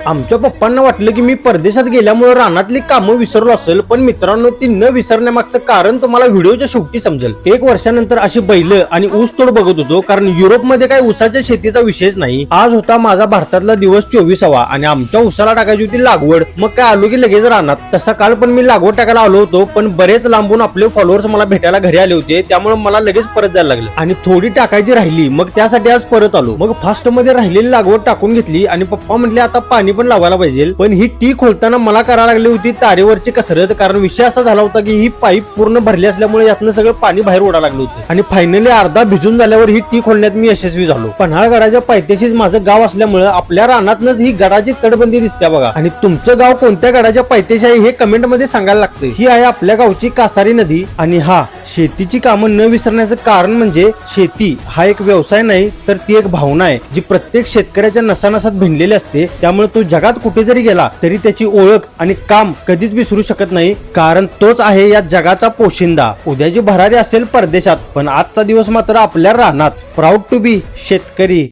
आमच्या पप्पांना वाटलं की मी परदेशात गेल्यामुळे रानातली कामं विसरलो असेल, पण मित्रांनो ती न विसरण्यामागचं कारण तुम्हाला व्हिडिओच्या शेवटी समजेल. 1 वर्षानंतर अशी बैल आणि ऊस तोड बघत होतो, कारण युरोपमध्ये काही ऊसाच्या शेतीचा विषयच नाही. आज होता माझा भारतातला दिवस 24वा आणि आमच्या ऊसाला टाकायची होती लागवड. मग काय आलो की लगेच रानात. तसा काल पण मी लागवड टाकायला आलो होतो, पण बरेच लांबून आपले फॉलोअर्स मला भेटायला घरी आले होते, त्यामुळे मला लगेच परत जायला लागलं आणि थोडी टाकायची राहिली. मग त्यासाठी आज परत आलो. मग फास्ट मध्ये राहिलेली लागवड टाकून घेतली आणि पप्पा म्हटले आता पाणी पण लावायला पाहिजे. पण ही टी खोलताना मला करायला लागली होती तारेवरची कसरत, कारण विषय असा झाला होता की ही पाईप पूर्ण भरली असल्यामुळे यातनं सगळं पाणी बाहेर ओढायला लागलं होतं आणि फायनली अर्धा भिजून झाल्यावर ही टी खोलण्यात मी यशस्वी झालो. पन्हाळगडाच्या पायथ्याशीच माझं गाव असल्यामुळे आपल्या रानातनच ही गडाची तटबंदी दिसते बघा. आणि तुमचं गाव कोणत्या गडाच्या पायथ्याशी आहे हे कमेंट मध्ये सांगायला लागतं. ही आहे आपल्या गावची कासारी नदी. आणि हा शेतीची कामं न विसरण्याचं कारण म्हणजे शेती हा एक व्यवसाय नाही, तर ती एक भावना आहे जी प्रत्येक शेतकऱ्याच्या नसानसात भिनलेली असते. त्यामुळे तो जगात कुठे जरी गेला तरी त्याची ओळख आणि काम कधीच विसरू शकत नाही, कारण तोच आहे या जगाचा पोशिंदा. उद्याची भरारी असेल परदेशात, पण आजचा दिवस मात्र आपल्या रानात. प्राऊड टू बी शेतकरी.